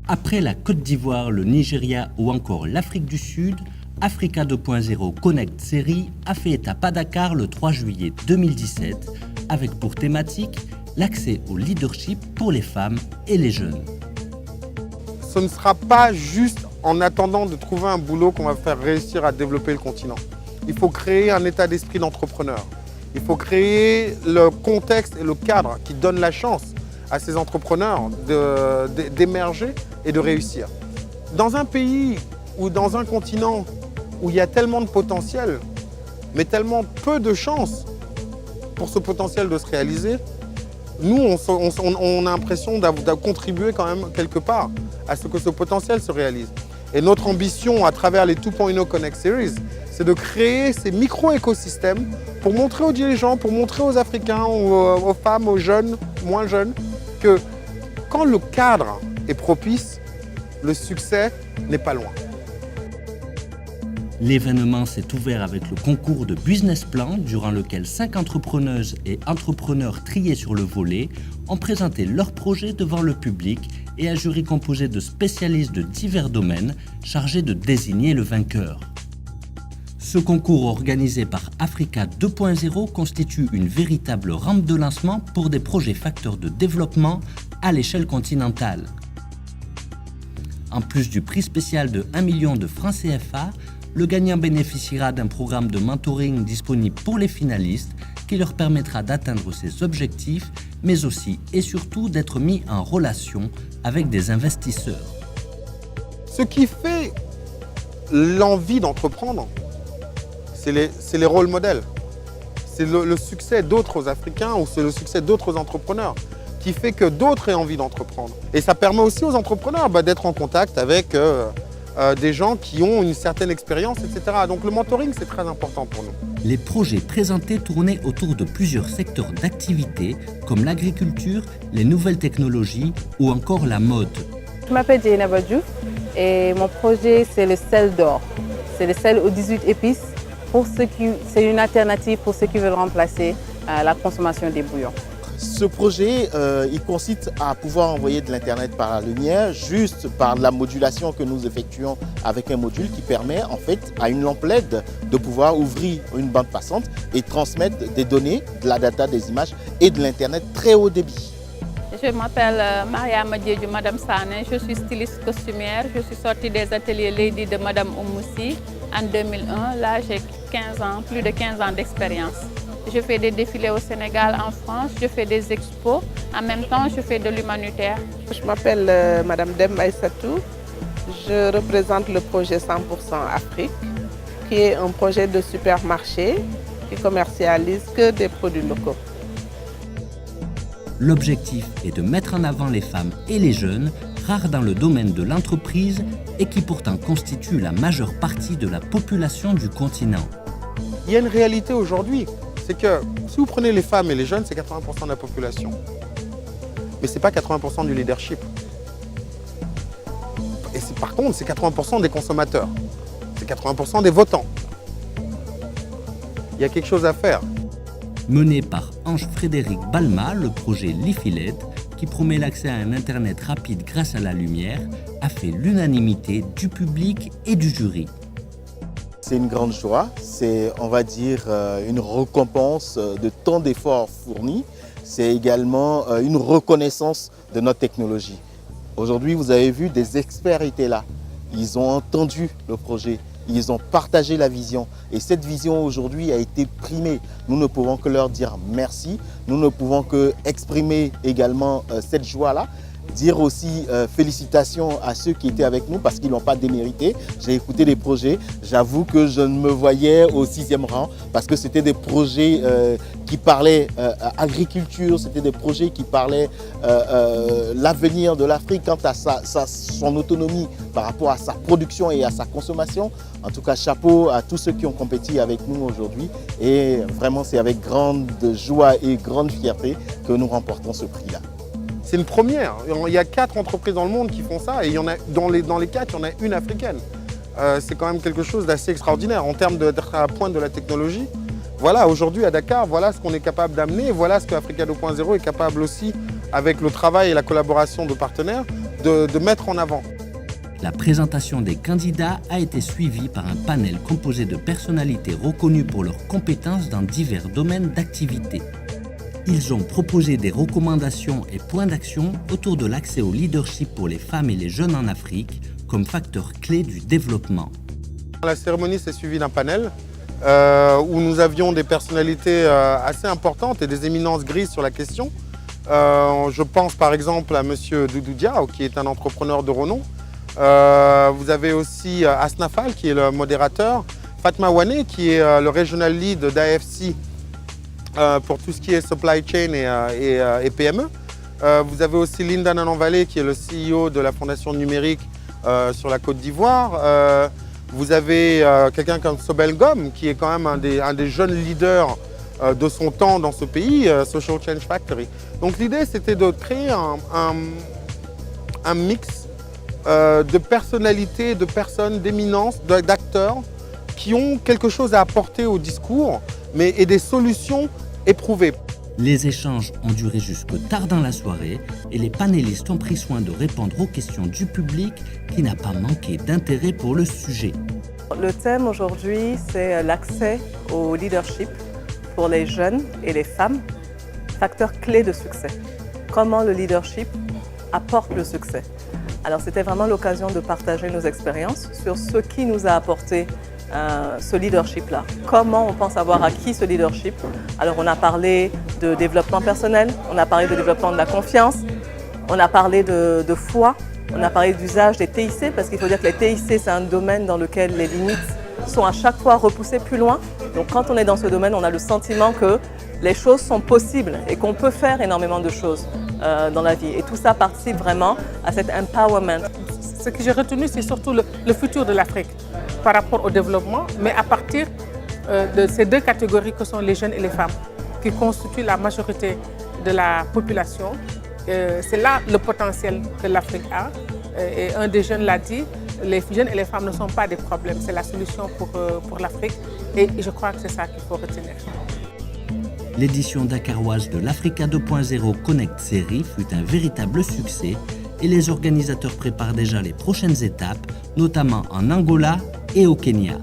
Après la Côte d'Ivoire, le Nigeria ou encore l'Afrique du Sud, Africa 2.0 Connect Série a fait étape à Dakar le 3 juillet 2017 avec pour thématique l'accès au leadership pour les femmes et les jeunes. Ce ne sera pas juste en attendant de trouver un boulot qu'on va faire réussir à développer le continent. Il faut créer un état d'esprit d'entrepreneur. Il faut créer le contexte et le cadre qui donne la chance à ces entrepreneurs d'émerger et de réussir. Dans un pays ou dans un continent où il y a tellement de potentiel, mais tellement peu de chances pour ce potentiel de se réaliser, nous, on a l'impression de contribuer quand même quelque part à ce que ce potentiel se réalise. Et notre ambition à travers les 2.0 Connect Series, c'est de créer ces micro-écosystèmes pour montrer aux dirigeants, pour montrer aux Africains, aux femmes, aux jeunes, moins jeunes, que quand le cadre est propice, le succès n'est pas loin. L'événement s'est ouvert avec le concours de Business Plan, durant lequel 5 entrepreneuses et entrepreneurs triés sur le volet ont présenté leurs projets devant le public et un jury composé de spécialistes de divers domaines chargés de désigner le vainqueur. Ce concours organisé par Africa 2.0 constitue une véritable rampe de lancement pour des projets facteurs de développement à l'échelle continentale. En plus du prix spécial de 1 million de francs CFA, le gagnant bénéficiera d'un programme de mentoring disponible pour les finalistes qui leur permettra d'atteindre ses objectifs, mais aussi et surtout d'être mis en relation avec des investisseurs. Ce qui fait l'envie d'entreprendre, c'est les rôles modèles. C'est le succès d'autres Africains ou c'est le succès d'autres entrepreneurs qui fait que d'autres aient envie d'entreprendre. Et ça permet aussi aux entrepreneurs d'être en contact avec des gens qui ont une certaine expérience, etc. Donc le mentoring, c'est très important pour nous. Les projets présentés tournaient autour de plusieurs secteurs d'activité comme l'agriculture, les nouvelles technologies ou encore la mode. Je m'appelle Jaina Badjou et mon projet, c'est le sel d'or. C'est le sel aux 18 épices. C'est une alternative pour ceux qui veulent remplacer la consommation des bouillons. Ce projet, il consiste à pouvoir envoyer de l'Internet par la lumière, juste par la modulation que nous effectuons avec un module qui permet en fait à une lampe LED de pouvoir ouvrir une bande passante et transmettre des données, de la data, des images et de l'Internet très haut débit. Je m'appelle Mariam Diédhiou, Madame Sané, je suis styliste costumière. Je suis sortie des ateliers Lady de Madame Oumoussi en 2001. Là, j'ai 15 ans, plus de 15 ans d'expérience. Je fais des défilés au Sénégal, en France, je fais des expos. En même temps, je fais de l'humanitaire. Je m'appelle Madame Dem Aïssatou. Je représente le projet 100% Afrique, qui est un projet de supermarché qui commercialise que des produits locaux. L'objectif est de mettre en avant les femmes et les jeunes, rares dans le domaine de l'entreprise et qui pourtant constituent la majeure partie de la population du continent. Il y a une réalité aujourd'hui, c'est que si vous prenez les femmes et les jeunes, c'est 80% de la population. Mais ce n'est pas 80% du leadership. Et par contre, c'est 80% des consommateurs. C'est 80% des votants. Il y a quelque chose à faire. Mené par Ange-Frédéric Balma, le projet Lifilet, qui promet l'accès à un Internet rapide grâce à la lumière, a fait l'unanimité du public et du jury. C'est une grande joie, c'est, on va dire, une récompense de tant d'efforts fournis. C'est également une reconnaissance de notre technologie. Aujourd'hui, vous avez vu, des experts étaient là. Ils ont entendu le projet. Ils ont partagé la vision et cette vision aujourd'hui a été primée. Nous ne pouvons que leur dire merci. Nous ne pouvons que exprimer également cette joie-là. Dire aussi félicitations à ceux qui étaient avec nous parce qu'ils n'ont pas démérité. J'ai écouté des projets, j'avoue que je me voyais au 6e rang parce que c'était des projets qui parlaient agriculture, c'était des projets qui parlaient l'avenir de l'Afrique quant à son autonomie par rapport à sa production et à sa consommation. En tout cas, chapeau à tous ceux qui ont compétit avec nous aujourd'hui et vraiment c'est avec grande joie et grande fierté que nous remportons ce prix-là. C'est une première. Il y a 4 entreprises dans le monde qui font ça et il y en a, dans les 4, il y en a une africaine. C'est quand même quelque chose d'assez extraordinaire en termes d'être à la pointe de la technologie. Voilà, aujourd'hui à Dakar, voilà ce qu'on est capable d'amener. Voilà ce que Africa 2.0 est capable aussi, avec le travail et la collaboration de partenaires, de mettre en avant. La présentation des candidats a été suivie par un panel composé de personnalités reconnues pour leurs compétences dans divers domaines d'activité. Ils ont proposé des recommandations et points d'action autour de l'accès au leadership pour les femmes et les jeunes en Afrique comme facteur clé du développement. La cérémonie s'est suivie d'un panel où nous avions des personnalités assez importantes et des éminences grises sur la question. Je pense par exemple à M. Doudou Diao, qui est un entrepreneur de renom. Vous avez aussi Asnafal, qui est le modérateur. Fatma Wane, qui est le regional lead d'AFC pour tout ce qui est supply chain et PME. Vous avez aussi Linda Nananvalé, qui est le CEO de la Fondation Numérique sur la Côte d'Ivoire. Vous avez quelqu'un comme Sobel Gom, qui est quand même un des jeunes leaders de son temps dans ce pays, Social Change Factory. Donc l'idée, c'était de créer un mix de personnalités, de personnes, d'éminence, d'acteurs qui ont quelque chose à apporter au discours et des solutions éprouvées. Les échanges ont duré jusque tard dans la soirée et les panélistes ont pris soin de répondre aux questions du public qui n'a pas manqué d'intérêt pour le sujet. Le thème aujourd'hui, c'est l'accès au leadership pour les jeunes et les femmes, facteur clé de succès. Comment le leadership apporte le succès. Alors c'était vraiment l'occasion de partager nos expériences sur ce qui nous a apporté ce leadership-là. Comment on pense avoir acquis ce leadership? Alors on a parlé de développement personnel, on a parlé de développement de la confiance, on a parlé de foi, on a parlé d'usage des TIC, parce qu'il faut dire que les TIC, c'est un domaine dans lequel les limites sont à chaque fois repoussées plus loin. Donc quand on est dans ce domaine, on a le sentiment que les choses sont possibles et qu'on peut faire énormément de choses dans la vie. Et tout ça participe vraiment à cet empowerment. Ce que j'ai retenu, c'est surtout le futur de l'Afrique par rapport au développement, mais à partir de ces deux catégories que sont les jeunes et les femmes, qui constituent la majorité de la population. C'est là le potentiel que l'Afrique a. Et un des jeunes l'a dit, les jeunes et les femmes ne sont pas des problèmes, c'est la solution pour l'Afrique. Et je crois que c'est ça qu'il faut retenir. L'édition dakaroise de l'Africa 2.0 Connect Série fut un véritable succès et les organisateurs préparent déjà les prochaines étapes, notamment en Angola et au Kenya.